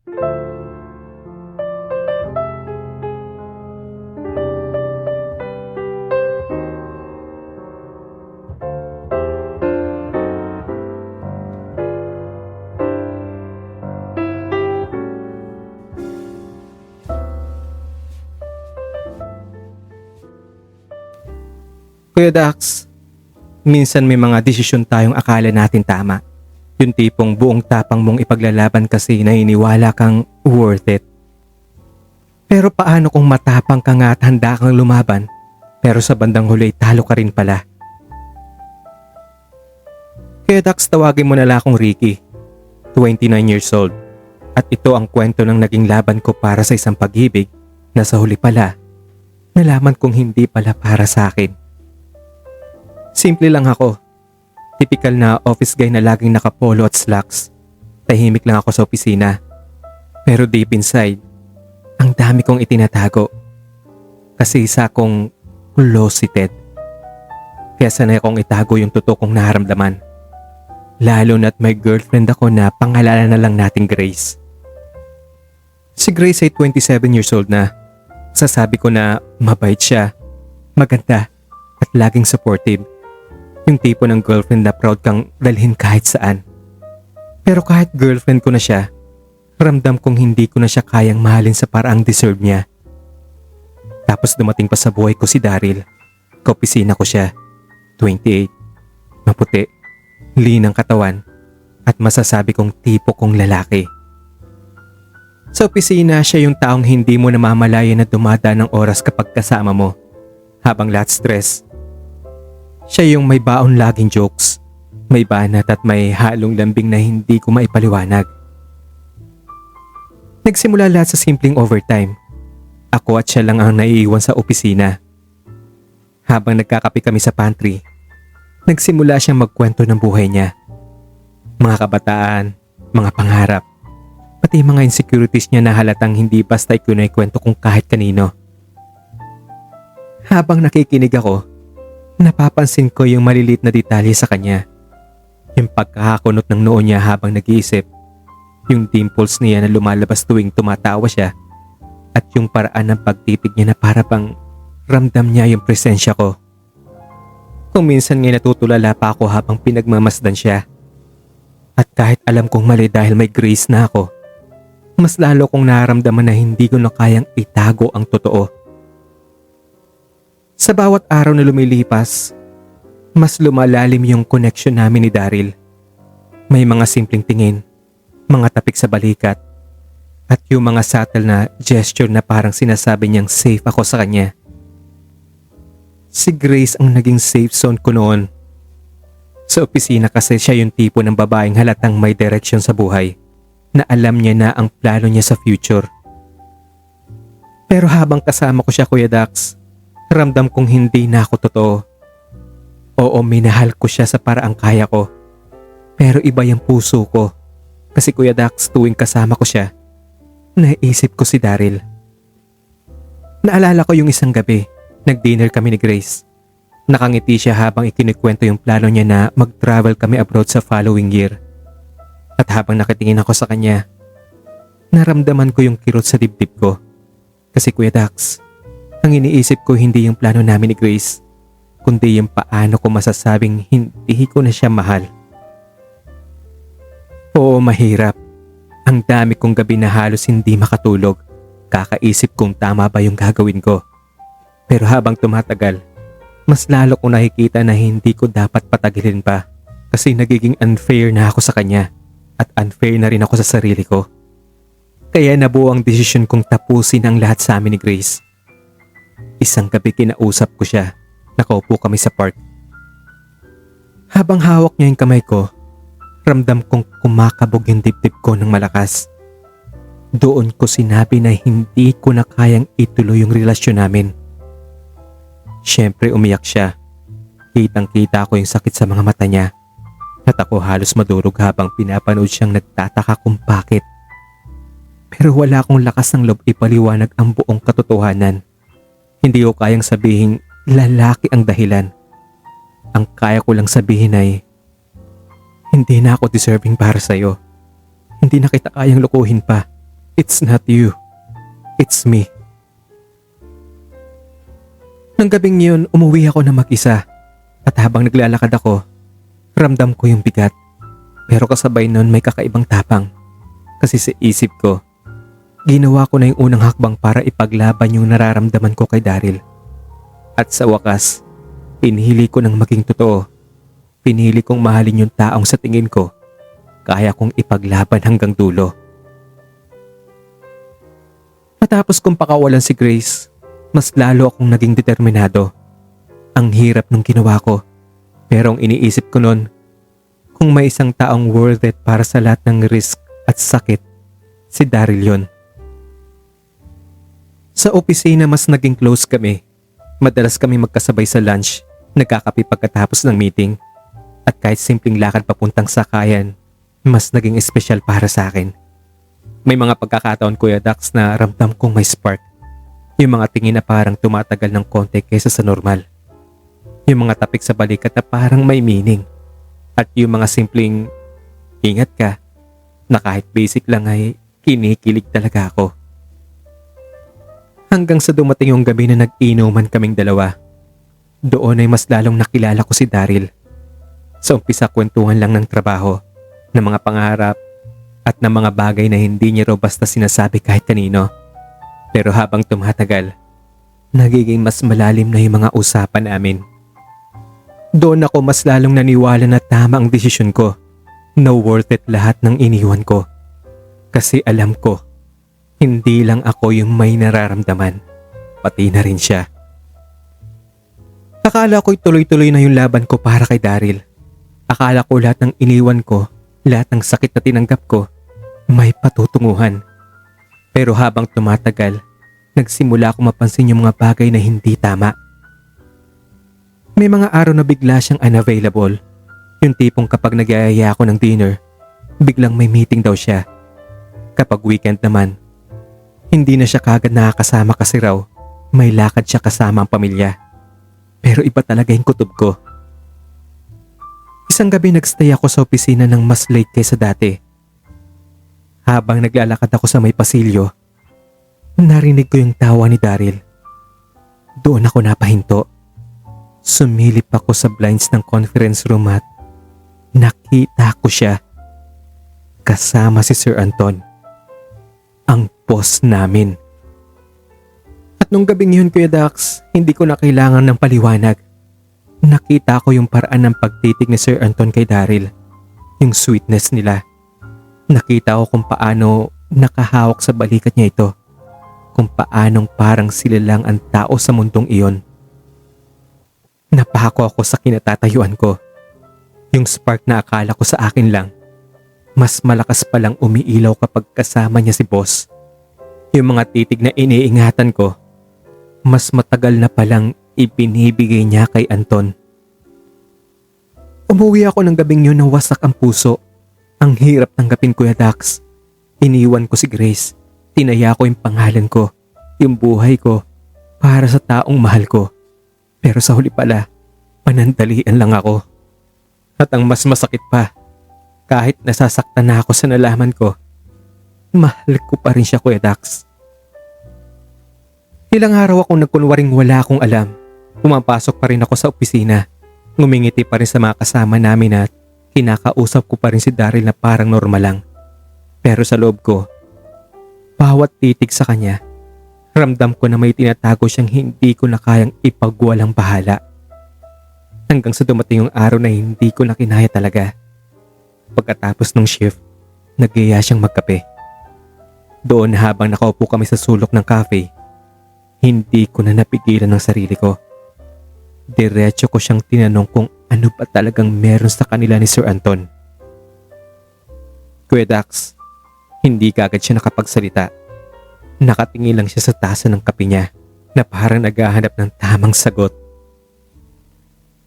Kuya Dax, minsan may mga desisyon tayong akala natin tama. Yung tipong buong tapang mong ipaglalaban kasi naniniwala kang worth it. Pero paano kung matapang ka nga at handa kang lumaban, pero sa bandang huli talo ka rin pala? Kuya Dax, tawagin mo na lang akong Ricky, 29 years old. At ito ang kwento ng naging laban ko para sa isang pag-ibig na sa huli pala, nalaman kong hindi pala para sa akin. Simple lang ako. Typical na office guy na laging nakapolo at slacks. Tahimik lang ako sa opisina. Pero deep inside, ang dami kong itinatago. Kasi isa akong closeted. Kaya sanay akong itago yung totoo kong naramdaman. Lalo na't may girlfriend ako na pangalanan na lang nating Grace. Si Grace ay 27 years old na. Sasabi ko na mabait siya, maganda at laging supportive. Yung tipo ng girlfriend na proud kang dalhin kahit saan. Pero kahit girlfriend ko na siya, ramdam kong hindi ko na siya kayang mahalin sa paraang deserve niya. Tapos dumating pa sa buhay ko si Daryl. Kaopisina ko siya, 28, maputi, linang katawan, at masasabi kong tipo kong lalaki. Sa opisina, siya yung taong hindi mo namamalayan na dumadaan ng oras kapag kasama mo. Habang lahat stress, siya yung may baon laging jokes, may banat at may halong lambing na hindi ko maipaliwanag. Nagsimula lahat sa simpleng overtime. Ako at siya lang ang naiiwan sa opisina. Habang nagkakape kami sa pantry, nagsimula siyang magkwento ng buhay niya. Mga kabataan, mga pangarap, pati mga insecurities niya na halatang hindi basta ikwento kung kahit kanino. Habang nakikinig ako, napapansin ko yung malilit na detalye sa kanya. Yung pagkakakunot ng noo niya habang nag-iisip, yung dimples niya na lumalabas tuwing tumatawa siya, at yung paraan ng pagtitig niya na para bang ramdam niya yung presensya ko. Kung minsan ngay natutulala pa ako habang pinagmamasdan siya. At kahit alam kong mali dahil may Grace na ako, mas lalo kong nararamdaman na hindi ko na kayang itago ang totoo. Sa bawat araw na lumilipas, mas lumalalim yung connection namin ni Daryl. May mga simpleng tingin, mga tapik sa balikat, at yung mga subtle na gesture na parang sinasabi niyang safe ako sa kanya. Si Grace ang naging safe zone ko noon. Sa opisina kasi siya yung tipo ng babaeng halatang may direksyon sa buhay, na alam niya na ang plano niya sa future. Pero habang kasama ko siya, Kuya Dax, ramdam kong hindi na ako totoo. Oo, minahal ko siya sa paraang kaya ko. Pero iba yung puso ko. Kasi Kuya Dax, tuwing kasama ko siya, naisip ko si Daryl. Naalala ko yung isang gabi, nag-dinner kami ni Grace. Nakangiti siya habang ikinikwento yung plano niya na mag-travel kami abroad sa following year. At habang nakitingin ako sa kanya, naramdaman ko yung kirot sa dibdib ko. Kasi Kuya Dax, ang iniisip ko hindi yung plano namin ni Grace, kundi yung paano ko masasabing hindi ko na siya mahal. Oo, mahirap. Ang dami kong gabi na halos hindi makatulog, kakaisip kung tama ba yung gagawin ko. Pero habang tumatagal, mas lalo kong nakikita na hindi ko dapat patagilin pa kasi nagiging unfair na ako sa kanya at unfair na rin ako sa sarili ko. Kaya nabuo ang desisyon kong tapusin ang lahat sa amin ni Grace. Isang gabi kinausap ko siya, nakaupo kami sa park. Habang hawak niya yung kamay ko, ramdam kong kumakabog yung dibdib ko ng malakas. Doon ko sinabi na hindi ko na kayang ituloy yung relasyon namin. Siyempre umiyak siya. Kitang-kita ko yung sakit sa mga mata niya. At ako halos madurog habang pinapanood siyang nagtataka kung bakit. Pero wala akong lakas ng loob ipaliwanag ang buong katotohanan. Hindi ko kayang sabihin lalaki ang dahilan. Ang kaya ko lang sabihin ay, hindi na ako deserving para sa'yo. Hindi na kita kayang lukuhin pa. It's not you. It's me. Nang gabing yun, umuwi ako na mag-isa. At habang naglalakad ako, ramdam ko yung bigat. Pero kasabay nun may kakaibang tapang. Kasi sa isip ko, ginawa ko na yung unang hakbang para ipaglaban yung nararamdaman ko kay Daryl. At sa wakas, pinili ko ng maging totoo. Pinili kong mahalin yung taong sa tingin ko kaya kong ipaglaban hanggang dulo. Matapos kong pakawalan si Grace, mas lalo akong naging determinado. Ang hirap nung ginawa ko, pero ang iniisip ko nun, kung may isang taong worth it para sa lahat ng risk at sakit, si Daryl yun. Sa opisina mas naging close kami. Madalas kami magkasabay sa lunch, nagkakape pagkatapos ng meeting, at kahit simpleng lakad papuntang sakayan, mas naging espesyal para sa akin. May mga pagkakataon, Kuya Dax, na ramdam kong may spark. Yung mga tingin na parang tumatagal ng konti kaysa sa normal. Yung mga tapik sa balikat na parang may meaning. At yung mga simpleng, ingat ka, na kahit basic lang ay kinikilig talaga ako. Hanggang sa dumating yung gabi na nag-inuman kaming dalawa. Doon ay mas lalong nakilala ko si Daryl. Sa umpisa kwentuhan lang ng trabaho, ng mga pangarap, at ng mga bagay na hindi niya raw basta sinasabi kahit kanino. Pero habang tumatagal, nagiging mas malalim na yung mga usapan namin. Doon ako mas lalong naniwala na tama ang desisyon ko, na worth it lahat ng iniwan ko. Kasi alam ko, hindi lang ako yung may nararamdaman, pati na rin siya. Akala ko'y tuloy-tuloy na yung laban ko para kay Daryl. Akala ko lahat ng iniwan ko, lahat ng sakit na tinanggap ko, may patutunguhan. Pero habang tumatagal, nagsimula akong mapansin yung mga bagay na hindi tama. May mga araw na bigla siyang unavailable. Yung tipong kapag nagyayaya ako ng dinner, biglang may meeting daw siya. Kapag weekend naman, hindi na siya kagad nakakasama kasi raw may lakad siya kasama ang pamilya. Pero iba talaga yung kutob ko. Isang gabi nagstay ako sa opisina ng mas late kaysa dati. Habang naglalakad ako sa may pasilyo, narinig ko yung tawa ni Daryl. Doon ako napahinto. Sumilip ako sa blinds ng conference room at nakita ko siya. Kasama si Sir Anton, ang boss namin. At nung gabing yun, Kuya Dax, hindi ko na kailangan ng paliwanag. Nakita ko yung paraan ng pagtitig ni Sir Anton kay Daryl. Yung sweetness nila. Nakita ko kung paano nakahawak sa balikat niya ito. Kung paanong parang sila lang ang tao sa mundong iyon. Napahako ako sa kinatatayuan ko. Yung spark na akala ko sa akin lang, mas malakas palang umiilaw kapag kasama niya si boss. Yung mga titig na iniingatan ko, mas matagal na palang ibinibigay niya kay Anton. Umuwi ako ng gabing yun na wasak ang puso. Ang hirap tanggapin, Kuya Dax. Iniwan ko si Grace. Tinaya ko yung pangalan ko, yung buhay ko, para sa taong mahal ko. Pero sa huli pala, panandalian lang ako. At ang mas masakit pa, kahit nasasaktan na ako sa nalaman ko, mahal ko pa rin siya, Kuya Dax. Ilang araw akong nagkunwaring wala akong alam. Pumapasok pa rin ako sa opisina. Ngumingiti pa rin sa mga kasama namin at kinakausap ko pa rin si Daryl na parang normal lang. Pero sa loob ko, bawat titig sa kanya, ramdam ko na may tinatago siyang hindi ko na kayang ipagwalang bahala. Hanggang sa dumating yung araw na hindi ko na kinaya talaga. Pagkatapos ng shift, nagyaya siyang magkape. Doon habang nakaupo kami sa sulok ng cafe, hindi ko na napigilan ng sarili ko. Diretso ko siyang tinanong kung ano ba talagang meron sa kanila ni Sir Anton. Kuya Dax, hindi kaagad siya nakapagsalita. Nakatingin lang siya sa tasa ng kape niya na parang naghahanap ng tamang sagot.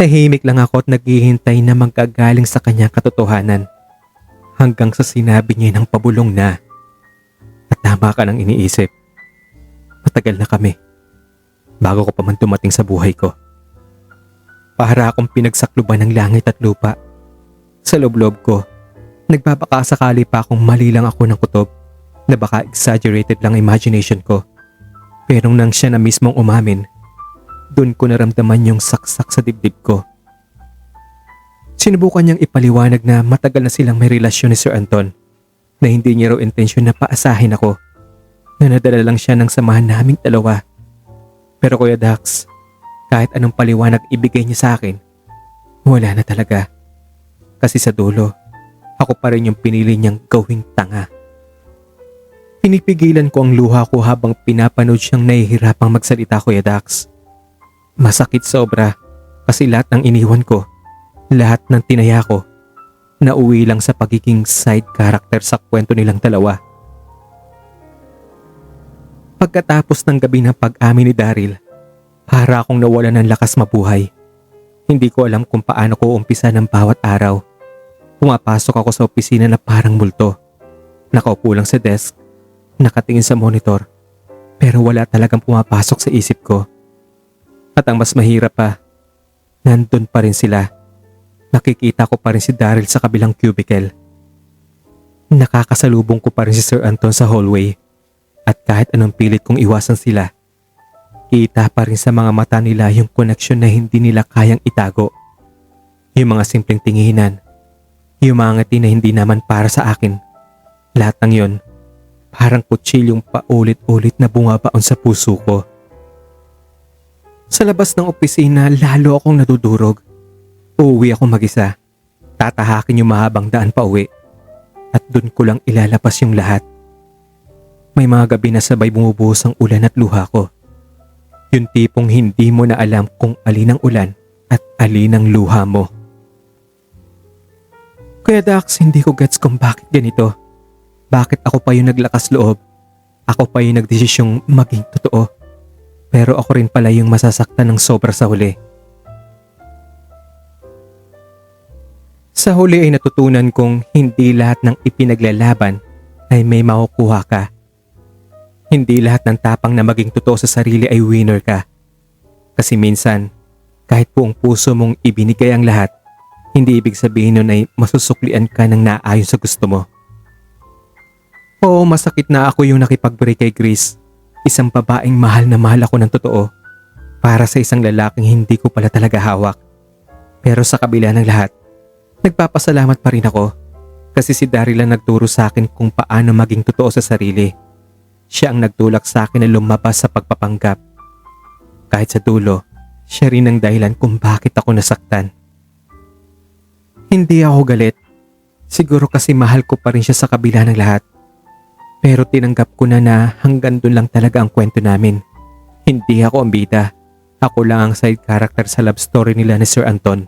Tahimik lang ako at naghihintay na magkagaling sa kanyang katotohanan hanggang sa sinabi niya ng pabulong na at tama ka nang iniisip. Matagal na kami bago ko pa man dumating sa buhay ko. Para akong pinagsakluban ng langit at lupa. Sa loob-loob ko, nagbabaka sakali pa akong mali lang ako ng kutob. na baka exaggerated lang imagination ko. Pero nang siya na mismong umamin, dun ko naramdaman yung saksak sa dibdib ko. Sinubukan niyang ipaliwanag na matagal na silang may relasyon ni Sir Anton, na hindi niya raw intensyon na paasahin ako, na nadala lang siya ng samahan naming dalawa. Pero Kuya Dax, kahit anong paliwanag ibigay niya sa akin, wala na talaga. Kasi sa dulo, ako pa rin yung pinili niyang gawing tanga. Pinipigilan ko ang luha ko habang pinapanood siyang nahihirapang magsalita, Kuya Dax. Masakit sobra kasi lahat ng iniwan ko, lahat ng tinaya ko, nauwi lang sa pagiging side character sa kwento nilang dalawa. Pagkatapos ng gabi ng pag-amin ni Daryl, para akong nawalan ng lakas mabuhay. Hindi ko alam kung paano ko umpisa ng bawat araw. Pumapasok ako sa opisina na parang multo. Nakaupo lang sa desk, nakatingin sa monitor, pero wala talagang pumapasok sa isip ko. At ang mas mahirap pa, nandun pa rin sila. Nakikita ko pa rin si Daryl sa kabilang cubicle. Nakakasalubong ko pa rin si Sir Anton sa hallway. At kahit anong pilit kong iwasan sila, kita pa rin sa mga mata nila yung koneksyon na hindi nila kayang itago. Yung mga simpleng tinginan, yung mga ngiti na hindi naman para sa akin. Lahat ng yon, parang kutsilyong paulit-ulit na bumabaon sa puso ko. Sa labas ng opisina, lalo akong nadudurog. Uuwi ako mag-isa. Tatahakin yung mahabang daan pa uwi. At dun ko lang ilalabas yung lahat. May mga gabi na sabay bumubuhos ang ulan at luha ko. Yung tipong hindi mo na alam kung alin ang ulan at alin ang luha mo. Kaya Dax, hindi ko gets kung bakit ganito. Bakit ako pa yung naglakas loob? Ako pa yung nagdesisyong maging totoo. Pero ako rin pala yung masasaktan ng sobra sa huli. Sa huli ay natutunan kong hindi lahat ng ipinaglalaban ay may makukuha ka. Hindi lahat ng tapang na maging totoo sa sarili ay winner ka. Kasi minsan, kahit buong puso mong ibinigay ang lahat, hindi ibig sabihin nun ay masusuklian ka ng naayon sa gusto mo. Oo, masakit na ako yung nakipag-break kay Chris. Isang babaeng mahal na mahal ako ng totoo. Para sa isang lalaking hindi ko pala talaga hawak. Pero sa kabila ng lahat, nagpapasalamat pa rin ako. Kasi si Daryl ang nagturo sa akin kung paano maging totoo sa sarili. Siya ang nagtulak sa akin na lumabas sa pagpapanggap. Kahit sa dulo, siya rin ang dahilan kung bakit ako nasaktan. Hindi ako galit. Siguro kasi mahal ko pa rin siya sa kabila ng lahat. Pero tinanggap ko na hanggang doon lang talaga ang kwento namin. Hindi ako ang bida. Ako lang ang side character sa love story nila ni Sir Anton.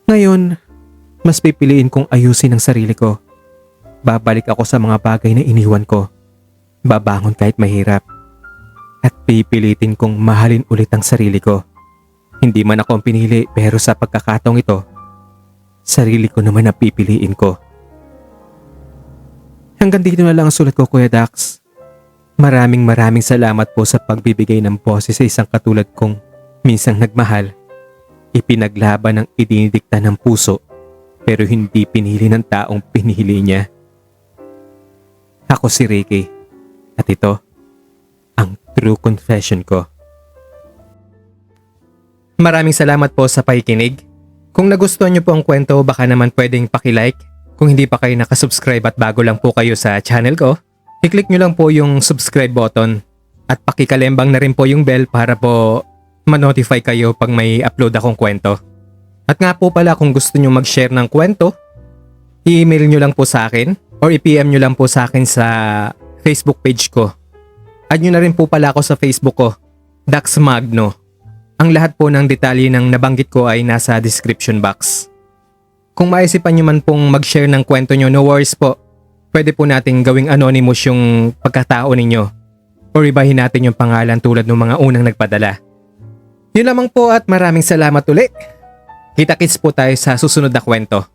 Ngayon, mas pipiliin kong ayusin ang sarili ko. Babalik ako sa mga bagay na iniwan ko. Babangon kahit mahirap. At pipilitin kong mahalin ulit ang sarili ko. Hindi man ako ang pinili pero sa pagkakataong ito, sarili ko naman ang pipiliin ko. Hanggang dito na lang ang sulat ko, Kuya Dax. Maraming salamat po sa pagbibigay ng boses sa isang katulad kong minsang nagmahal, ipinaglaban ng idinidikta ng puso pero hindi pinili ng taong pinili niya. Ako si Ricky at ito ang true confession ko. Maraming salamat po sa pakikinig. Kung nagustuhan niyo po ang kwento, baka naman pwedeng paki-like. Kung hindi pa kayo nakasubscribe at bago lang po kayo sa channel ko, i-click nyo lang po yung subscribe button at pakikalembang na rin po yung bell para po ma-notify kayo pag may upload akong kwento. At nga po pala, kung gusto nyo mag-share ng kwento, i-email nyo lang po sa akin or i-PM nyo lang po sa akin sa Facebook page ko. Add nyo na rin po pala ako sa Facebook ko, Dax Magno. Ang lahat po ng detalye ng nabanggit ko ay nasa description box. Kung maisipan nyo man pong mag-share ng kwento nyo, no worries po. Pwede po nating gawing anonymous yung pagkatao ninyo o ibahin natin yung pangalan tulad ng mga unang nagpadala. Yun lamang po at maraming salamat ulit. Kita-kits po tayo sa susunod na kwento.